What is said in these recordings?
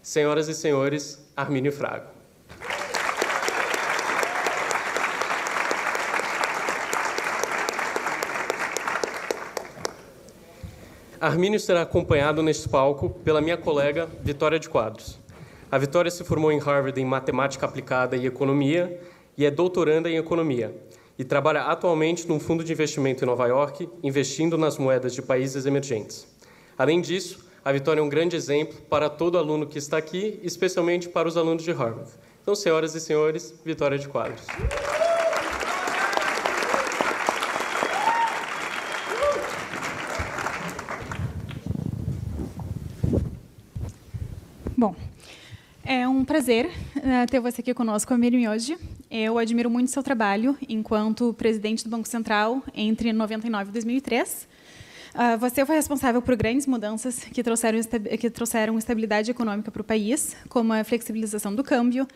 Senhoras e senhores, Armínio Fraga. Armínio será acompanhado neste palco pela minha colega Vitória de Quadros. A Vitória se formou em Harvard em Matemática Aplicada e Economia e é doutoranda em Economia, e trabalha atualmente num fundo de investimento em Nova York, investindo nas moedas de países emergentes. Além disso, a Vitória é um grande exemplo para todo aluno que está aqui, especialmente para os alunos de Harvard. Então, senhoras e senhores, Vitória de Quadros. Bom, é um prazer ter você aqui conosco, Armínio, hoje. Eu admiro muito seu trabalho enquanto presidente do Banco Central entre 99 e 2003. Você foi responsável por grandes mudanças que trouxeram estabilidade econômica para o país, como a flexibilização do câmbio,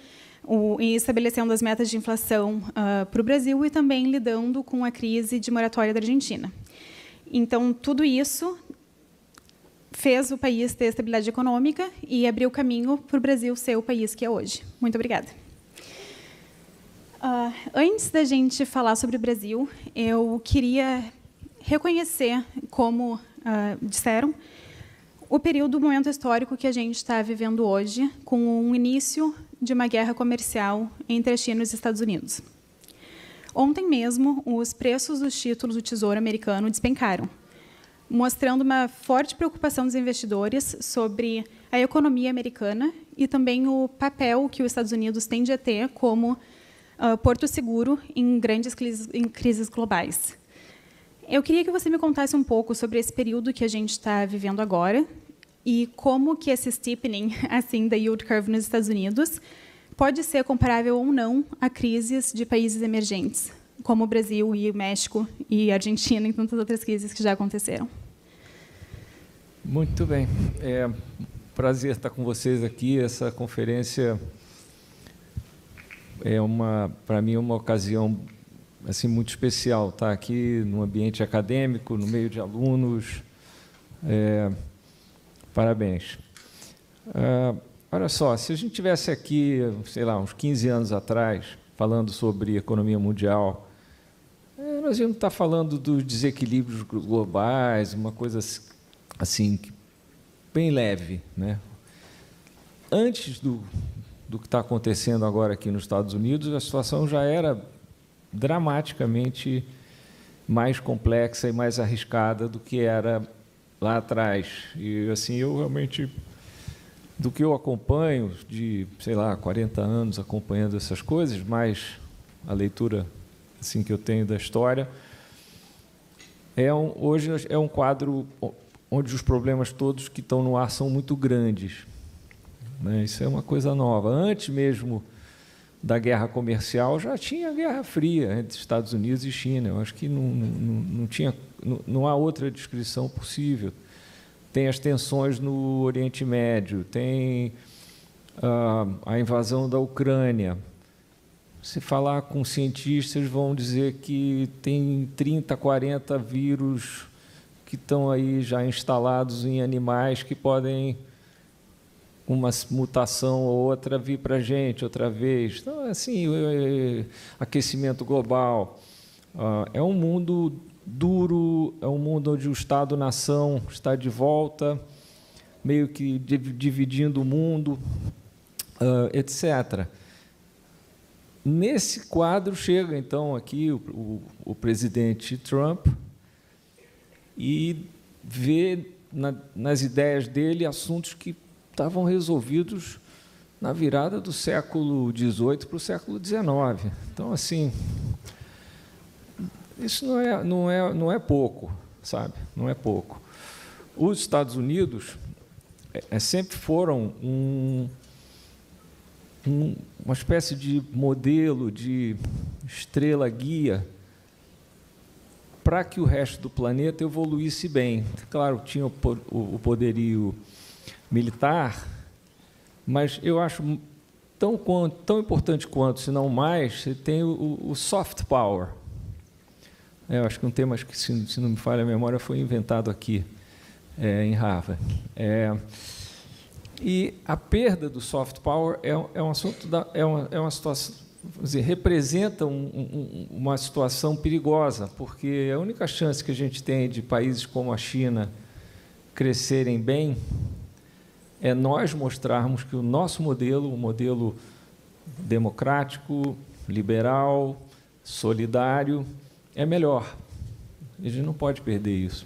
e estabelecendo as metas de inflação para o Brasil e também lidando com a crise de moratória da Argentina. Então, tudo isso fez o país ter estabilidade econômica e abriu o caminho para o Brasil ser o país que é hoje. Muito obrigada. Antes da gente falar sobre o Brasil, eu queria reconhecer, como disseram, o momento histórico que a gente está vivendo hoje, com o início de uma guerra comercial entre a China e os Estados Unidos. Ontem mesmo, os preços dos títulos do Tesouro americano despencaram, mostrando uma forte preocupação dos investidores sobre a economia americana e também o papel que os Estados Unidos têm de ter como porto seguro em grandes crises globais. Eu queria que você me contasse um pouco sobre esse período que a gente está vivendo agora e como que esse steepening assim, da yield curve nos Estados Unidos pode ser comparável ou não a crises de países emergentes, como o Brasil e o México e a Argentina e tantas outras crises que já aconteceram. Muito bem. É um prazer estar com vocês aqui. Essa conferência é, para mim, uma ocasião assim, muito especial. Estar aqui no ambiente acadêmico, no meio de alunos. Parabéns. Olha só, se a gente tivesse aqui, sei lá, uns 15 anos atrás, falando sobre economia mundial, nós íamos estar falando dos desequilíbrios globais, uma coisa assim, bem leve, né? Antes do que está acontecendo agora aqui nos Estados Unidos, a situação já era dramaticamente mais complexa e mais arriscada do que era lá atrás. E, assim, eu realmente, do que eu acompanho, de, sei lá, 40 anos acompanhando essas coisas, mais a leitura assim, que eu tenho da história, hoje é um quadro onde os problemas todos que estão no ar são muito grandes, né? Isso é uma coisa nova. Antes mesmo da guerra comercial, já tinha Guerra Fria entre Estados Unidos e China. Eu acho que não há outra descrição possível. Tem as tensões no Oriente Médio, tem a invasão da Ucrânia. Se falar com cientistas, vão dizer que tem 30, 40 vírus que estão aí já instalados em animais que podem, uma mutação ou outra, vir para a gente outra vez. Então, assim, aquecimento global. É um mundo duro, é um mundo onde o Estado-nação está de volta, meio que dividindo o mundo, etc. Nesse quadro chega, então, aqui o presidente Trump e vê nas ideias dele assuntos que estavam resolvidos na virada do século XVIII para o século XIX. Então, assim, isso não é pouco, sabe? Não é pouco. Os Estados Unidos sempre foram uma espécie de modelo, de estrela guia para que o resto do planeta evoluísse bem. Claro, tinha o poderio militar, mas eu acho tão importante quanto, se não mais, você tem o soft power. Eu acho que um tema que, se não me falha a memória, foi inventado aqui, em Harvard. E a perda do soft power é um assunto é uma situação, quer dizer, representa uma situação perigosa, porque a única chance que a gente tem de países como a China crescerem bem é nós mostrarmos que o nosso modelo, um modelo democrático, liberal, solidário, é melhor. A gente não pode perder isso.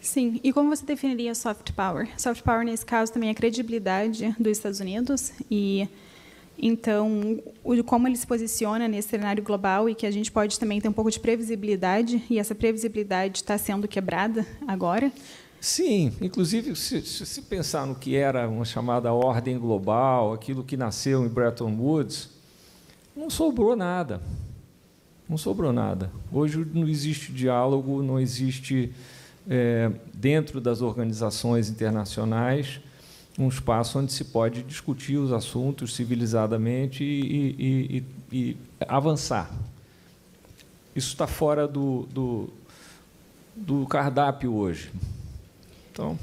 Sim. E como você definiria soft power? Soft power, nesse caso, também é a credibilidade dos Estados Unidos e, então, como ele se posiciona nesse cenário global e que a gente pode também ter um pouco de previsibilidade, e essa previsibilidade está sendo quebrada agora? Sim. Inclusive, se pensar no que era uma chamada ordem global, aquilo que nasceu em Bretton Woods, não sobrou nada. Não sobrou nada. Hoje não existe diálogo, não existe... dentro das organizações internacionais, um espaço onde se pode discutir os assuntos civilizadamente e avançar. Isso está fora do cardápio hoje. Então...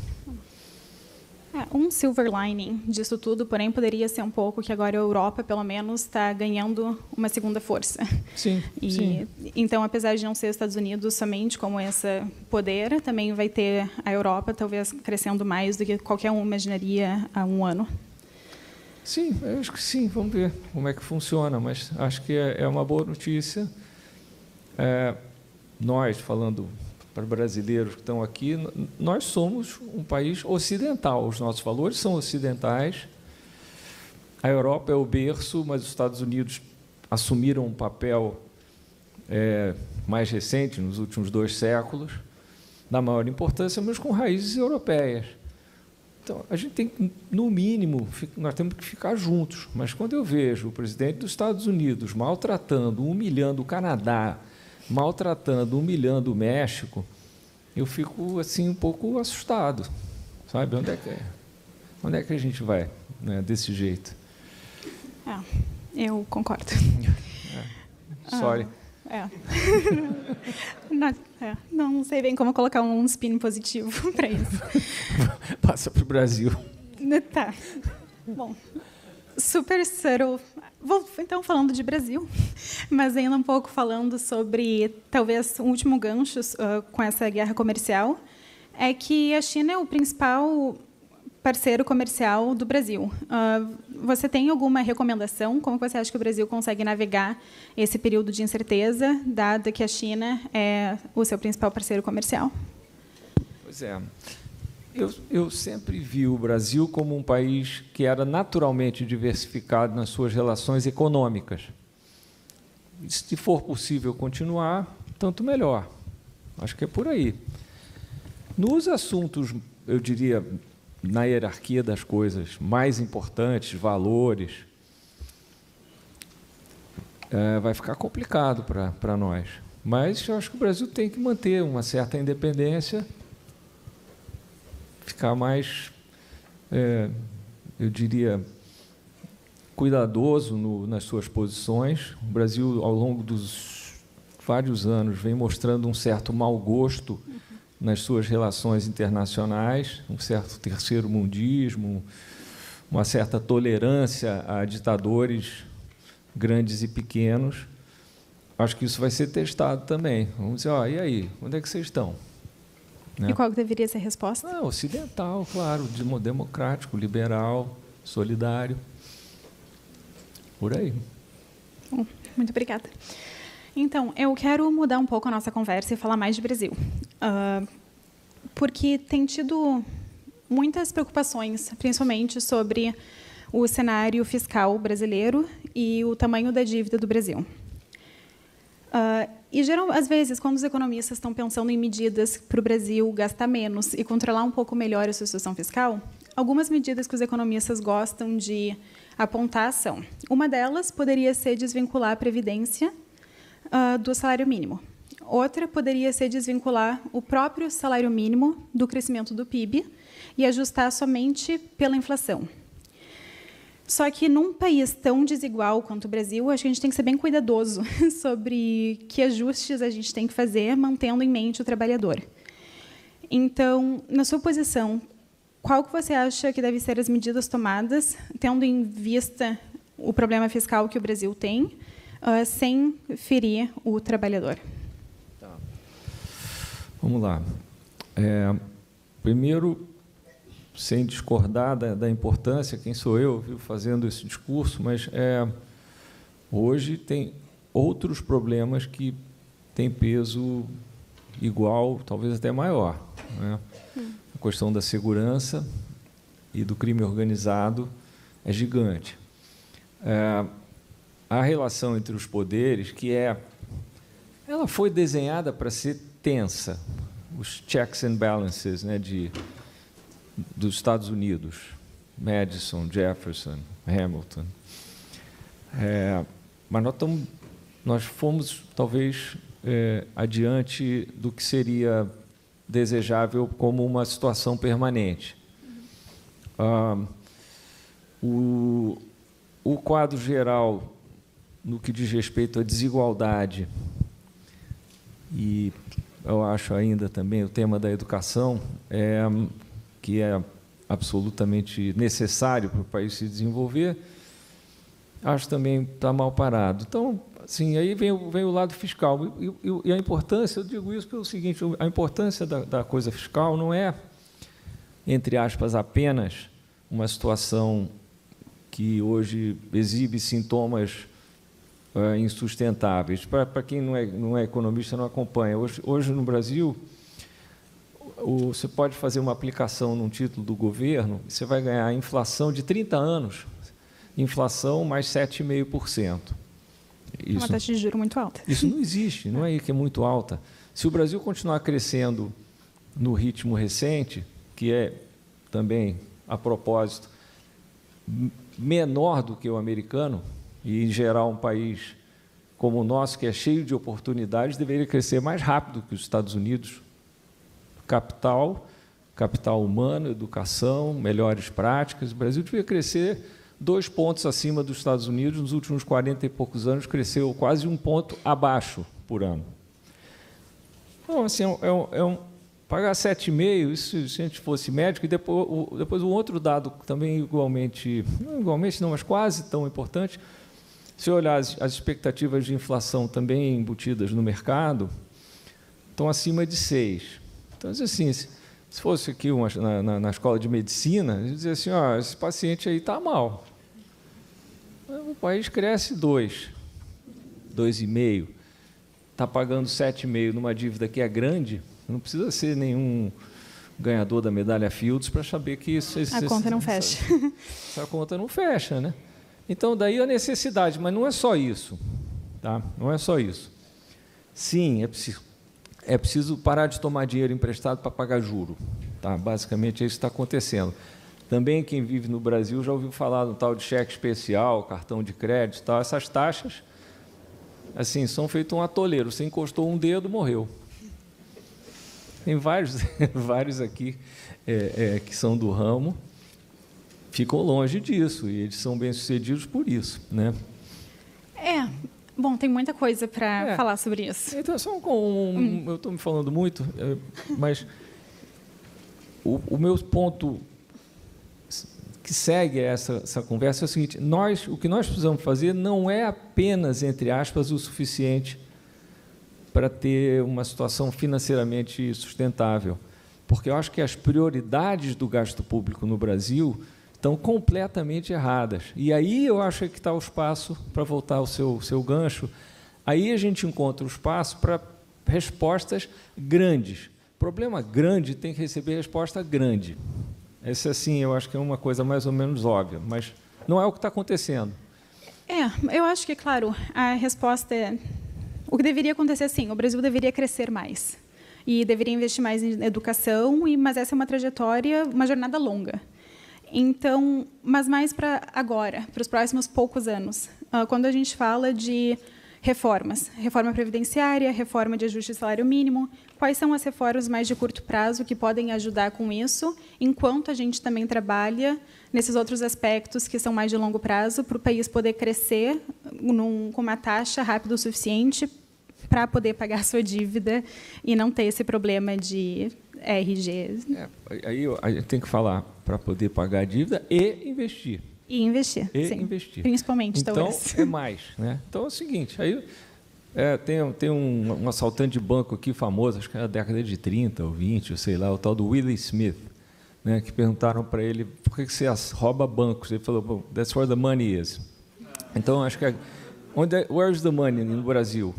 Um silver lining disso tudo, porém, poderia ser um pouco que agora a Europa, pelo menos, está ganhando uma segunda força. Sim, sim. Então, apesar de não ser os Estados Unidos somente como esse poder, também vai ter a Europa, talvez, crescendo mais do que qualquer um imaginaria há um ano. Sim, eu acho que sim. Vamos ver como é que funciona, mas acho que é uma boa notícia. Nós, falando... para brasileiros que estão aqui, nós somos um país ocidental, os nossos valores são ocidentais, a Europa é o berço, mas os Estados Unidos assumiram um papel mais recente, nos últimos 2 séculos, da maior importância, mas com raízes europeias. Então, a gente tem que, no mínimo, nós temos que ficar juntos, mas quando eu vejo o presidente dos Estados Unidos maltratando, humilhando o Canadá, maltratando, humilhando o México, eu fico assim um pouco assustado, sabe? Onde é que a gente vai, né, desse jeito? Eu concordo. Sorry. Não sei bem como colocar um spin positivo para isso. Passa para o Brasil. Tá. Bom. Super subtle. Vou, então, falando de Brasil, mas ainda um pouco falando sobre, talvez, o último gancho com essa guerra comercial, é que a China é o principal parceiro comercial do Brasil. Você tem alguma recomendação? Como você acha que o Brasil consegue navegar esse período de incerteza, dado que a China é o seu principal parceiro comercial? Pois é. Eu sempre vi o Brasil como um país que era naturalmente diversificado nas suas relações econômicas. Se for possível continuar, tanto melhor. Acho que é por aí. Nos assuntos, eu diria, na hierarquia das coisas mais importantes, valores, vai ficar complicado para nós. Mas eu acho que o Brasil tem que manter uma certa independência, ficar mais, eu diria, cuidadoso nas suas posições. O Brasil, ao longo dos vários anos, vem mostrando um certo mau gosto nas suas relações internacionais, um certo terceiro-mundismo, uma certa tolerância a ditadores grandes e pequenos. Acho que isso vai ser testado também. Vamos dizer, e aí, onde é que vocês estão? Né? E qual que deveria ser a resposta? Ocidental, claro, democrático, liberal, solidário. Por aí. Bom, muito obrigada. Então, eu quero mudar um pouco a nossa conversa e falar mais de Brasil. Porque tem tido muitas preocupações, principalmente sobre o cenário fiscal brasileiro e o tamanho da dívida do Brasil. E, às vezes, quando os economistas estão pensando em medidas para o Brasil gastar menos e controlar um pouco melhor a sua situação fiscal, algumas medidas que os economistas gostam de apontar são: uma delas poderia ser desvincular a Previdência do salário mínimo. Outra poderia ser desvincular o próprio salário mínimo do crescimento do PIB e ajustar somente pela inflação. Só que, num país tão desigual quanto o Brasil, acho que a gente tem que ser bem cuidadoso sobre que ajustes a gente tem que fazer, mantendo em mente o trabalhador. Então, na sua posição, qual que você acha que devem ser as medidas tomadas, tendo em vista o problema fiscal que o Brasil tem, sem ferir o trabalhador? Tá. Vamos lá. Primeiro, sem discordar da importância, quem sou eu, viu, fazendo esse discurso, mas hoje tem outros problemas que têm peso igual, talvez até maior, né? A questão da segurança e do crime organizado é gigante. A relação entre os poderes, ela foi desenhada para ser tensa, os checks and balances, né, dos Estados Unidos, Madison, Jefferson, Hamilton. Mas nós fomos, talvez, adiante do que seria desejável como uma situação permanente. O quadro geral, no que diz respeito à desigualdade, e eu acho ainda também o tema da educação, que é absolutamente necessário para o país se desenvolver, acho também está mal parado. Então, assim, aí vem o lado fiscal. E a importância, eu digo isso pelo seguinte, a importância da coisa fiscal não é, entre aspas, apenas uma situação que hoje exibe sintomas insustentáveis. Para quem não é economista, não acompanha. Hoje, no Brasil, você pode fazer uma aplicação num título do governo, você vai ganhar a inflação de 30 anos, inflação mais 7,5%. Isso, uma taxa de juros muito alta. Isso não existe, não é que é muito alta. Se o Brasil continuar crescendo no ritmo recente, que é também, a propósito, menor do que o americano, e, em geral, um país como o nosso, que é cheio de oportunidades, deveria crescer mais rápido que os Estados Unidos. Capital humano, educação, melhores práticas. O Brasil devia crescer 2 pontos acima dos Estados Unidos. Nos últimos 40 e poucos anos, cresceu quase 1 ponto abaixo por ano. Então, assim, pagar 7,5%, isso se a gente fosse médico, e depois um outro dado também igualmente, não, mas quase tão importante, se olhar as expectativas de inflação também embutidas no mercado, estão acima de 6%. Então, assim, se fosse aqui na escola de medicina, a gente dizia assim, esse paciente aí está mal. O país cresce 2,5%, está pagando 7,5% numa dívida que é grande, não precisa ser nenhum ganhador da medalha Fields para saber que a conta não fecha. Essa conta não fecha, né? Então, daí a necessidade, mas não é só isso, tá? Não é só isso. Sim, é preciso parar de tomar dinheiro emprestado para pagar juro, tá? Basicamente, é isso que está acontecendo. Também, quem vive no Brasil já ouviu falar no tal de cheque especial, cartão de crédito, tal. Essas taxas, assim, são feitas um atoleiro. Você encostou um dedo, morreu. Tem vários aqui que são do ramo, ficam longe disso, e eles são bem-sucedidos por isso, né? Bom, tem muita coisa para falar sobre isso. Então, só eu estou me falando muito, mas o meu ponto que segue essa conversa é o seguinte: o que nós precisamos fazer não é apenas, entre aspas, o suficiente para ter uma situação financeiramente sustentável, porque eu acho que as prioridades do gasto público no Brasil estão completamente erradas. E aí eu acho que está o espaço, para voltar ao seu gancho, aí a gente encontra o espaço para respostas grandes. Problema grande tem que receber resposta grande. Esse, assim, eu acho que é uma coisa mais ou menos óbvia, mas não é o que está acontecendo. Eu acho que, claro, a resposta é... O que deveria acontecer, sim, o Brasil deveria crescer mais e deveria investir mais em educação, mas essa é uma trajetória, uma jornada longa. Então, mas mais para agora, para os próximos poucos anos, quando a gente fala de reformas, reforma previdenciária, reforma de ajuste de salário mínimo, quais são as reformas mais de curto prazo que podem ajudar com isso, enquanto a gente também trabalha nesses outros aspectos que são mais de longo prazo, para o país poder crescer com uma taxa rápida o suficiente para poder pagar a sua dívida e não ter esse problema de RG. Aí a gente tem que falar. para poder pagar a dívida e investir. E investir, sim. Investir. Principalmente, então, talvez. É mais. Né? Então, é o seguinte, aí, tem um assaltante de banco aqui famoso, acho que é da década de 30 ou 20, ou sei lá, o tal do Willie Smith, né, que perguntaram para ele, por que você rouba bancos? Ele falou, that's where the money is. Então, acho que where's the money no Brasil?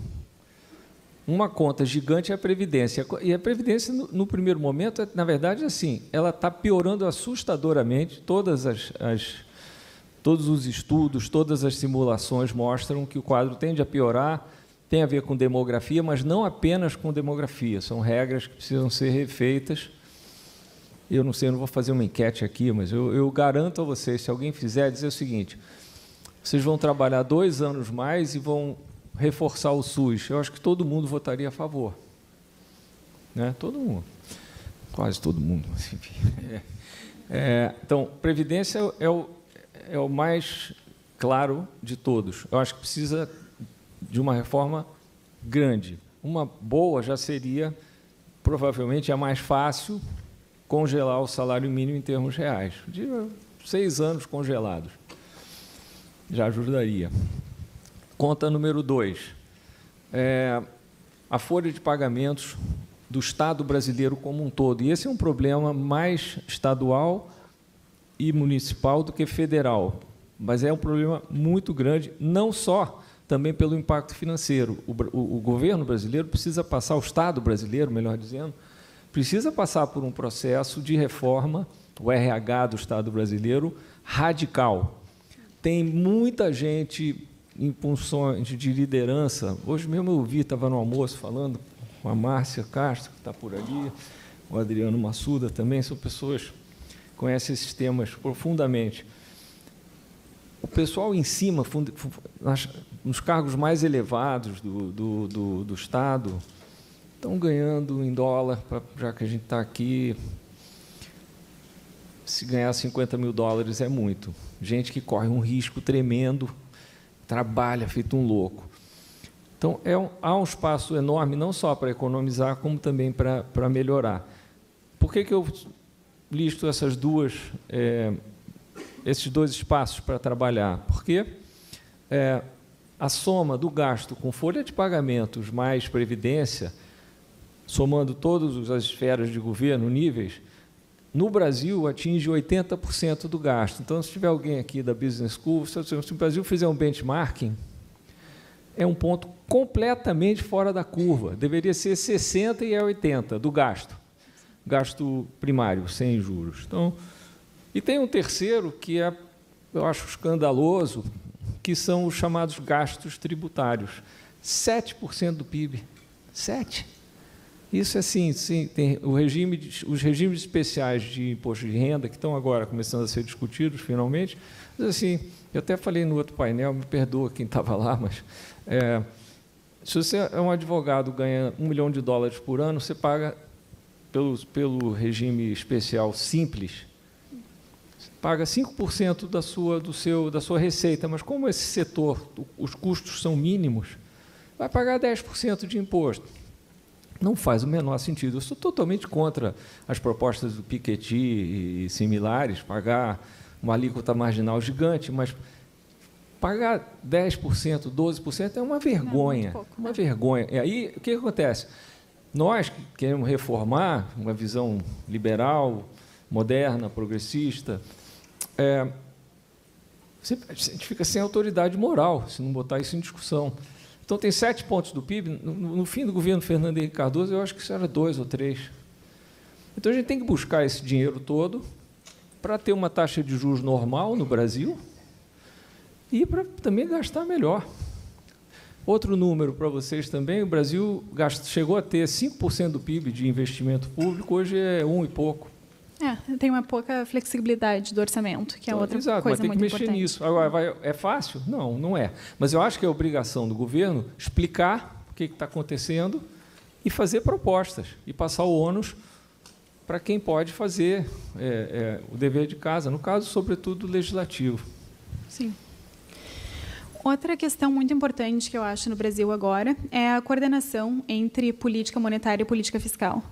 Uma conta gigante é a Previdência. E a Previdência, no primeiro momento, na verdade, assim, ela está piorando assustadoramente. Todos os estudos, todas as simulações mostram que o quadro tende a piorar, tem a ver com demografia, mas não apenas com demografia. São regras que precisam ser refeitas. Eu não sei, eu não vou fazer uma enquete aqui, mas eu garanto a vocês, se alguém fizer, dizer o seguinte, vocês vão trabalhar 2 anos mais e vão reforçar o SUS. Eu acho que todo mundo votaria a favor. Né? Todo mundo. Quase todo mundo. Então, Previdência é o mais claro de todos. Eu acho que precisa de uma reforma grande. Uma boa já seria, provavelmente, a mais fácil, congelar o salário mínimo em termos reais. De 6 anos congelados. Já ajudaria. Conta número 2. A folha de pagamentos do Estado brasileiro como um todo. E esse é um problema mais estadual e municipal do que federal. Mas é um problema muito grande, não só também pelo impacto financeiro. O governo brasileiro precisa passar, o Estado brasileiro, melhor dizendo, precisa passar por um processo de reforma, o RH do Estado brasileiro, radical. Tem muita gente em funções de liderança. Hoje mesmo eu vi, estava no almoço falando com a Márcia Castro, que está por ali, o Adriano Massuda também, são pessoas que conhecem esses temas profundamente. O pessoal em cima, nos cargos mais elevados do Estado, estão ganhando em dólar, já que a gente está aqui. Se ganhar $50 mil é muito. Gente que corre um risco tremendo, trabalha feito um louco. Então, há um espaço enorme, não só para economizar, como também para melhorar. Por que eu listo esses 2 espaços para trabalhar? Porque a soma do gasto com folha de pagamentos mais previdência, somando todas as esferas de governo, níveis, no Brasil atinge 80% do gasto. Então, se tiver alguém aqui da Business School, se o Brasil fizer um benchmarking, é um ponto completamente fora da curva. Deveria ser 60% e 80% do gasto primário, sem juros. Então, e tem um terceiro que eu acho escandaloso, que são os chamados gastos tributários. 7% do PIB. 7%. Isso é assim, sim, tem os regimes especiais de imposto de renda, que estão agora começando a ser discutidos, finalmente. Mas, assim, eu até falei no outro painel, me perdoa quem estava lá, mas se você é um advogado, ganha $1 milhão por ano, você paga, pelo regime especial simples, paga 5% da sua receita, mas como esse setor, os custos são mínimos, vai pagar 10% de imposto. Não faz o menor sentido. Eu sou totalmente contra as propostas do Piketty e similares, pagar uma alíquota marginal gigante, mas pagar 10%, 12% é uma vergonha. Uma vergonha. E aí, o que acontece? Nós que queremos reformar uma visão liberal, moderna, progressista, a gente fica sem autoridade moral se não botar isso em discussão. Então, tem 7 pontos do PIB. No fim do governo Fernando Henrique Cardoso, eu acho que isso era 2 ou 3. Então, a gente tem que buscar esse dinheiro todo para ter uma taxa de juros normal no Brasil e para também gastar melhor. Outro número para vocês também, o Brasil chegou a ter 5% do PIB de investimento público, hoje é 1 e pouco. Tem uma pouca flexibilidade do orçamento, que é outra coisa muito importante. Mas tem que mexer nisso. Agora, é fácil? Não, não é. Mas eu acho que é obrigação do governo explicar o que está acontecendo e fazer propostas, e passar o ônus para quem pode fazer o dever de casa, no caso, sobretudo, legislativo. Sim. Outra questão muito importante que eu acho no Brasil agora é a coordenação entre política monetária e política fiscal.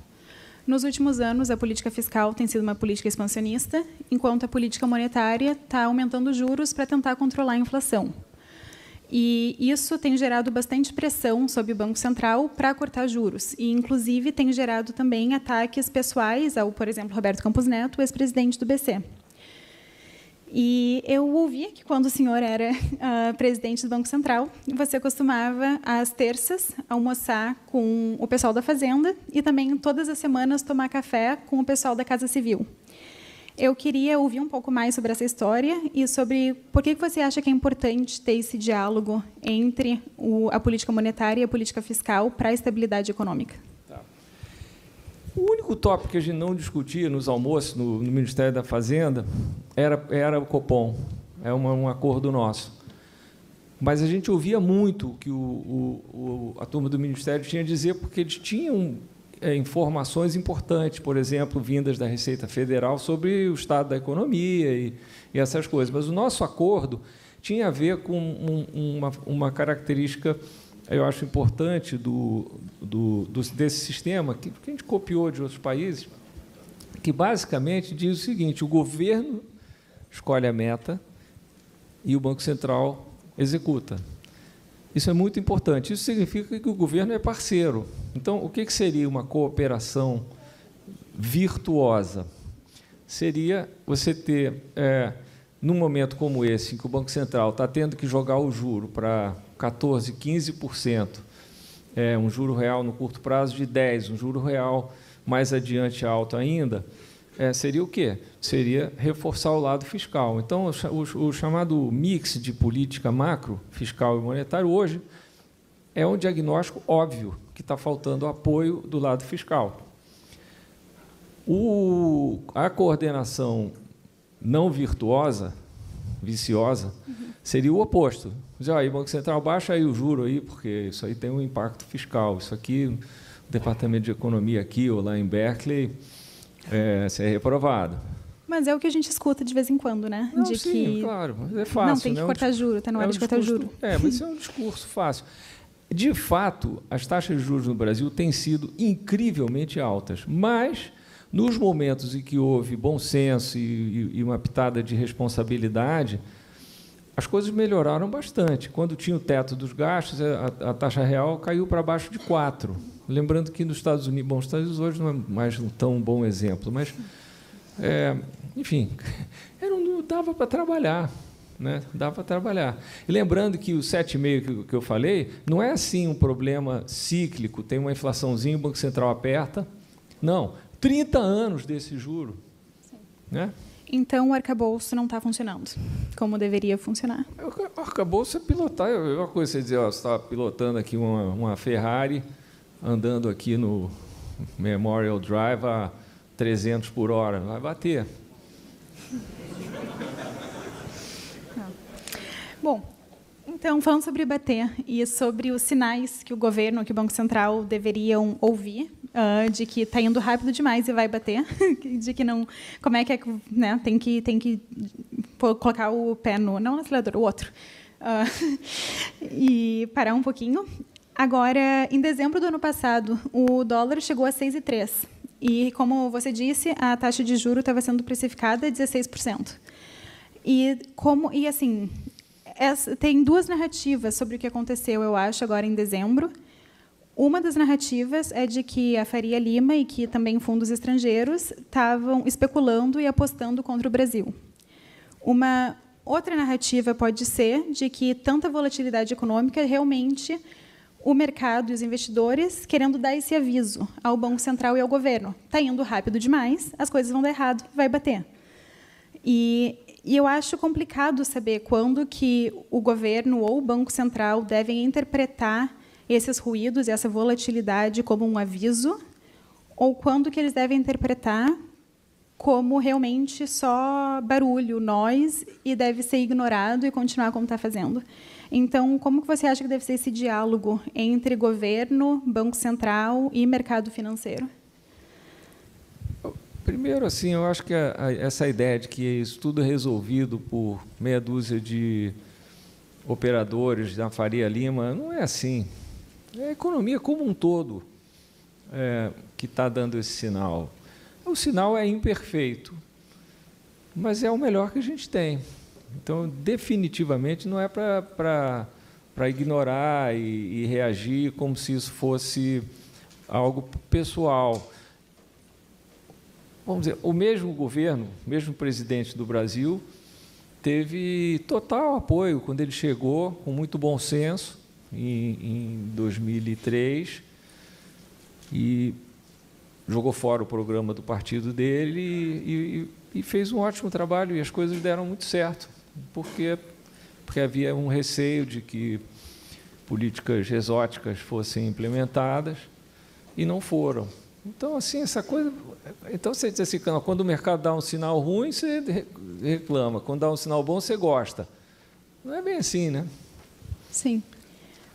Nos últimos anos, a política fiscal tem sido uma política expansionista, enquanto a política monetária está aumentando os juros para tentar controlar a inflação. E isso tem gerado bastante pressão sobre o Banco Central para cortar juros. E, inclusive, tem gerado também ataques pessoais ao, por exemplo, Roberto Campos Neto, ex-presidente do BC. E eu ouvi que, quando o senhor era presidente do Banco Central, você costumava, às terças, almoçar com o pessoal da Fazenda e também, todas as semanas, tomar café com o pessoal da Casa Civil. Eu queria ouvir um pouco mais sobre essa história e sobre por que você acha que é importante ter esse diálogo entre a política monetária e a política fiscal para a estabilidade econômica. O único tópico que a gente não discutia nos almoços no Ministério da Fazenda era o Copom, é um acordo nosso. Mas a gente ouvia muito o que a turma do Ministério tinha a dizer, porque eles tinham informações importantes, por exemplo, vindas da Receita Federal sobre o estado da economia e essas coisas. Mas o nosso acordo tinha a ver com uma característica, eu acho importante, desse sistema, que a gente copiou de outros países, que basicamente diz o seguinte: o governo escolhe a meta e o Banco Central executa. Isso é muito importante. Isso significa que o governo é parceiro. Então, o que seria uma cooperação virtuosa? Seria você ter, num momento como esse, em que o Banco Central está tendo que jogar o juro para 14%, 15%, um juro real no curto prazo de 10%, um juro real mais adiante alto ainda, seria o quê? Seria reforçar o lado fiscal. Então, o chamado mix de política macro, fiscal e monetário, hoje, é um diagnóstico óbvio que está faltando apoio do lado fiscal. A coordenação não virtuosa, viciosa, seria o oposto. Dizer, o Banco Central baixa aí o juro, aí, porque isso aí tem um impacto fiscal. Isso aqui, o Departamento de Economia aqui ou lá em Berkeley, ser reprovado. Mas é o que a gente escuta de vez em quando, né? Não, sim, claro, mas é fácil. Não, tem que cortar juro, está na hora de cortar juro. Mas isso é um discurso fácil. De fato, as taxas de juros no Brasil têm sido incrivelmente altas, mas, nos momentos em que houve bom senso e uma pitada de responsabilidade, as coisas melhoraram bastante. Quando tinha o teto dos gastos, a taxa real caiu para abaixo de 4%. Lembrando que nos Estados Unidos, os Estados Unidos hoje não é mais um tão bom exemplo, mas, enfim, dava para trabalhar. Né? Dá para trabalhar. E lembrando que o 7,5% que eu falei não é assim um problema cíclico, tem uma inflaçãozinha, o Banco Central aperta. Não, 30 anos desse juro. Né? Então, o arcabouço não está funcionando como deveria funcionar. O arcabouço é pilotar. É uma coisa você dizer, você está pilotando aqui uma Ferrari, andando aqui no Memorial Drive a 300 por hora. Vai bater. Bom, então, falando sobre bater e sobre os sinais que o governo, que o Banco Central deveriam ouvir, de que está indo rápido demais e vai bater, de que não... Como é que né, tem que colocar o pé não no acelerador, o outro, e parar um pouquinho. Agora, em dezembro do ano passado, o dólar chegou a 6,3. E, como você disse, a taxa de juros estava sendo precificada a 16%. E assim... Tem duas narrativas sobre o que aconteceu, eu acho, agora em dezembro. Uma das narrativas é de que a Faria Lima e que também fundos estrangeiros estavam especulando e apostando contra o Brasil. Uma outra narrativa pode ser de que tanta volatilidade econômica, realmente, o mercado e os investidores querendo dar esse aviso ao Banco Central e ao governo. Está indo rápido demais, as coisas vão dar errado, vai bater. E eu acho complicado saber quando que o governo ou o Banco Central devem interpretar esses ruídos e essa volatilidade como um aviso, ou quando que eles devem interpretar como realmente só barulho, noise, e deve ser ignorado e continuar como está fazendo. Então, como que você acha que deve ser esse diálogo entre governo, Banco Central e mercado financeiro? Primeiro, assim, eu acho que essa ideia de que isso tudo é resolvido por meia dúzia de operadores da Faria Lima não é assim. É a economia como um todo. que está dando esse sinal? O sinal é imperfeito, mas é o melhor que a gente tem. Então, definitivamente, não é para ignorar e reagir como se isso fosse algo pessoal. Vamos dizer, o mesmo governo, o mesmo presidente do Brasil, teve total apoio quando ele chegou, com muito bom senso, em 2003, e jogou fora o programa do partido dele e fez um ótimo trabalho, e as coisas deram muito certo, porque havia um receio de que políticas exóticas fossem implementadas e não foram. Então, assim, essa coisa... Então, você diz assim, quando o mercado dá um sinal ruim, você reclama. Quando dá um sinal bom, você gosta. Não é bem assim, né? Sim.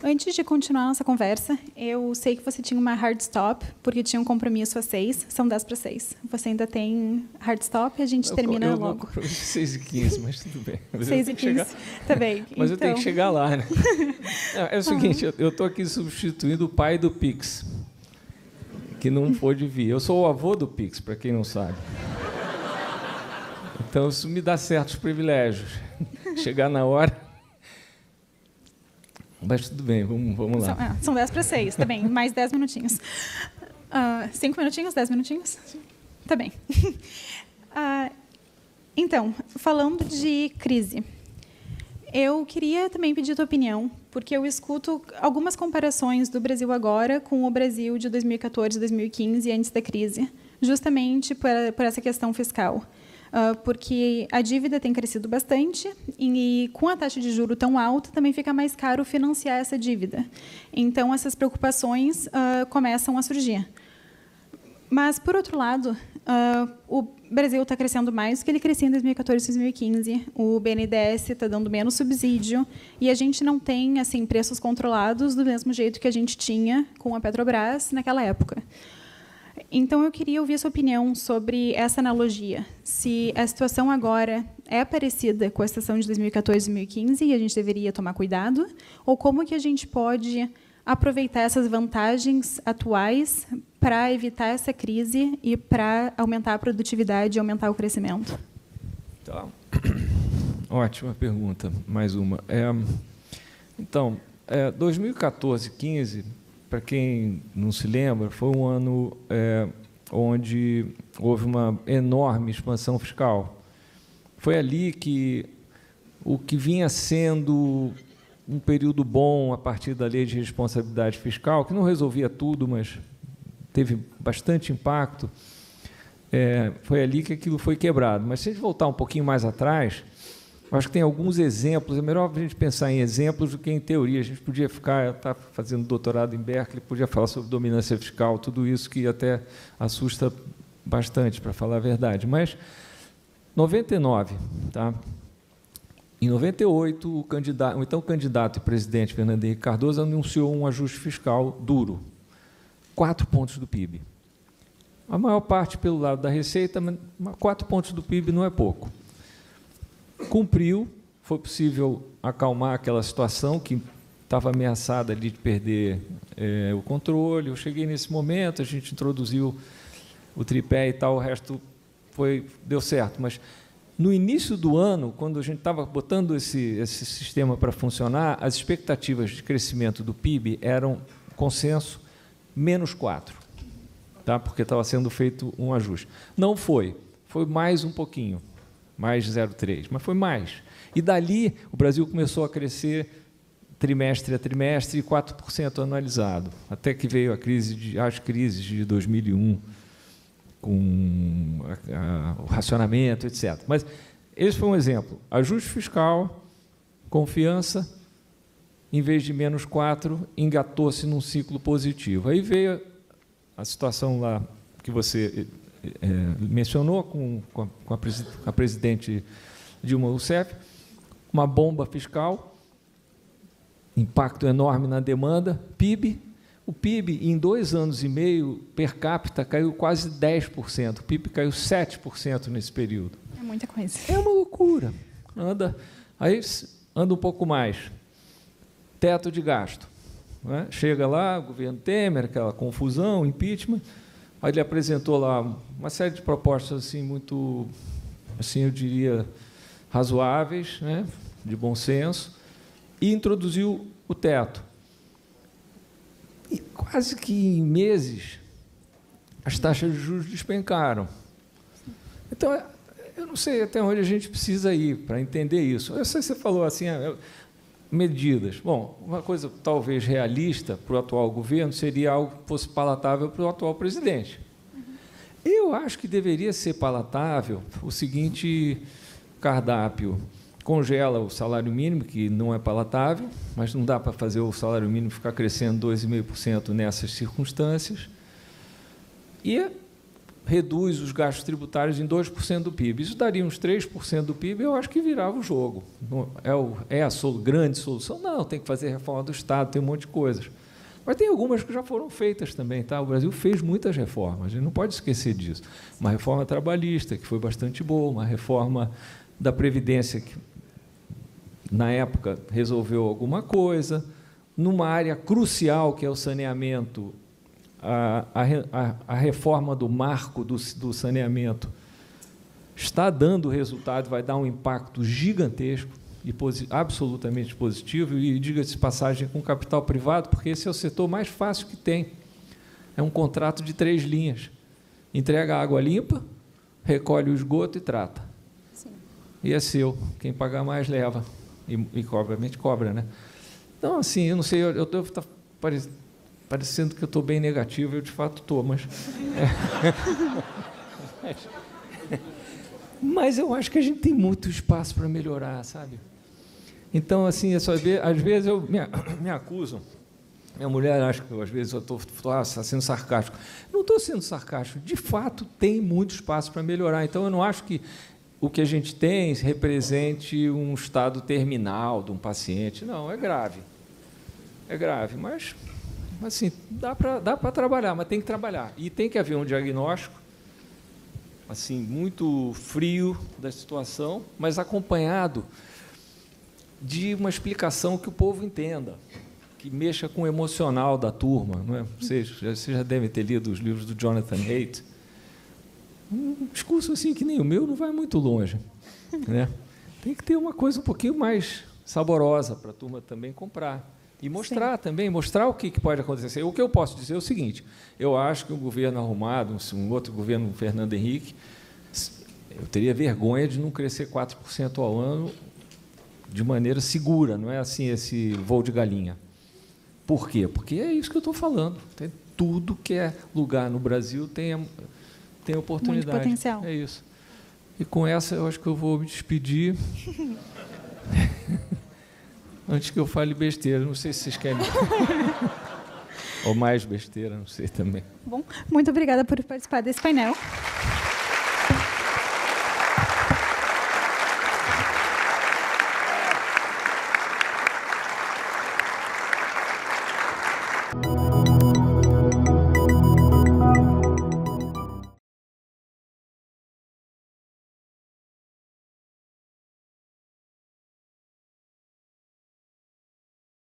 Antes de continuar a nossa conversa, eu sei que você tinha uma hard stop, porque tinha um compromisso às 6, são 10 para 6. Você ainda tem hard stop e a gente termina logo. 6h15, mas tudo bem. 6h15, tá bem. Mas eu tenho que chegar lá, né? É o seguinte, eu estou aqui substituindo o pai do Pix, que não pôde vir. Eu sou o avô do Pix, para quem não sabe. Então, isso me dá certos privilégios. Chegar na hora... Mas tudo bem, vamos lá. São 10 para 6, tá bem. Mais 10 minutinhos. 5 minutinhos, 10 minutinhos? Sim. Tá bem. Então, falando de crise, eu queria também pedir a tua opinião, porque eu escuto algumas comparações do Brasil agora com o Brasil de 2014, 2015, antes da crise, justamente por essa questão fiscal. Porque a dívida tem crescido bastante e, com a taxa de juro tão alta, também fica mais caro financiar essa dívida. Então, essas preocupações começam a surgir. Mas, por outro lado, o Brasil está crescendo mais do que ele crescia em 2014 e 2015. O BNDES está dando menos subsídio e a gente não tem assim preços controlados do mesmo jeito que a gente tinha com a Petrobras naquela época. Então, eu queria ouvir a sua opinião sobre essa analogia. Se a situação agora é parecida com a situação de 2014 e 2015 e a gente deveria tomar cuidado, ou como que a gente pode aproveitar essas vantagens atuais para evitar essa crise e para aumentar a produtividade e aumentar o crescimento? Tá. Ótima pergunta, mais uma. Então, 2014, 2015... Para quem não se lembra, foi um ano onde houve uma enorme expansão fiscal. Foi ali que o que vinha sendo um período bom a partir da Lei de Responsabilidade Fiscal, que não resolvia tudo, mas teve bastante impacto, foi ali que aquilo foi quebrado. Mas, se a gente voltar um pouquinho mais atrás, eu acho que tem alguns exemplos, é melhor a gente pensar em exemplos do que em teoria. A gente podia estar fazendo doutorado em Berkeley, podia falar sobre dominância fiscal, tudo isso que até assusta bastante, para falar a verdade. Mas, 99, tá? Em 98, o candidato e presidente Fernando Henrique Cardoso anunciou um ajuste fiscal duro, 4 pontos do PIB. A maior parte pelo lado da receita, mas 4 pontos do PIB não é pouco. Cumpriu, foi possível acalmar aquela situação que estava ameaçada ali de perder o controle. Eu cheguei nesse momento, a gente introduziu o tripé e tal, o resto deu certo. Mas, no início do ano, quando a gente estava botando esse sistema para funcionar, as expectativas de crescimento do PIB eram, consenso, -4, tá? Porque estava sendo feito um ajuste. Não foi mais um pouquinho. Mais 0,3, mas foi mais. E, dali, o Brasil começou a crescer trimestre a trimestre, 4% anualizado, até que veio as crises de 2001, com o racionamento, etc. Mas esse foi um exemplo. Ajuste fiscal, confiança, em vez de -4, engatou-se num ciclo positivo. Aí veio a situação lá que você... mencionou com a presidente Dilma Rousseff, uma bomba fiscal, impacto enorme na demanda, PIB. O PIB, em 2 anos e meio, per capita, caiu quase 10%. O PIB caiu 7% nesse período. É muita coisa. É uma loucura. Anda um pouco mais. Teto de gasto. Né? Chega lá, governo Temer, aquela confusão, impeachment, Aí ele apresentou lá uma série de propostas assim muito, assim eu diria, razoáveis, né, de bom senso, e introduziu o teto. E quase que em meses as taxas de juros despencaram. Então, eu não sei até onde a gente precisa ir para entender isso. Eu sei que você falou assim, medidas. Bom, uma coisa talvez realista para o atual governo seria algo que fosse palatável para o atual presidente. Eu acho que deveria ser palatável o seguinte cardápio: congela o salário mínimo, que não é palatável, mas não dá para fazer o salário mínimo ficar crescendo 2,5% nessas circunstâncias, e reduz os gastos tributários em 2% do PIB. Isso daria uns 3% do PIB, eu acho que virava o jogo. É a grande solução? Não, tem que fazer reforma do Estado, tem um monte de coisas. Mas tem algumas que já foram feitas também. Tá? O Brasil fez muitas reformas, a gente não pode esquecer disso. Uma reforma trabalhista, que foi bastante boa, uma reforma da Previdência, que, na época, resolveu alguma coisa. Numa área crucial, que é o saneamento, a reforma do marco do saneamento está dando resultado, vai dar um impacto gigantesco e absolutamente positivo, e, diga-se de passagem, com capital privado, porque esse é o setor mais fácil que tem. É um contrato de 3 linhas. Entrega a água limpa, recolhe o esgoto e trata. Sim. E é seu. Quem pagar mais, leva. E obviamente, cobra, né? Então, assim, eu não sei, eu devo estar parecendo que eu estou bem negativo, eu de fato estou, mas eu acho que a gente tem muito espaço para melhorar, sabe? Então, assim, às vezes eu me acusam, minha mulher acha que às vezes eu estou sendo sarcástico. Não estou sendo sarcástico, de fato tem muito espaço para melhorar. Então, eu não acho que o que a gente tem represente um estado terminal de um paciente. Não, é grave, mas assim, dá para trabalhar, mas tem que trabalhar. E tem que haver um diagnóstico assim, muito frio da situação, mas acompanhado de uma explicação que o povo entenda, que mexa com o emocional da turma. Não é? Vocês já devem ter lido os livros do Jonathan Haidt. Um discurso assim que nem o meu não vai muito longe, né? Tem que ter uma coisa um pouquinho mais saborosa para a turma também comprar. E mostrar também, mostrar o que pode acontecer. O que eu posso dizer é o seguinte: eu acho que um governo arrumado, um outro governo, Fernando Henrique, eu teria vergonha de não crescer 4% ao ano de maneira segura, não é assim esse voo de galinha. Por quê? Porque é isso que eu estou falando. Tem tudo que é lugar no Brasil tem oportunidade. Muito potencial. É isso. E com essa eu acho que eu vou me despedir. Antes que eu fale besteira, não sei se vocês querem. Ou mais besteira, não sei também. Bom, muito obrigada por participar desse painel.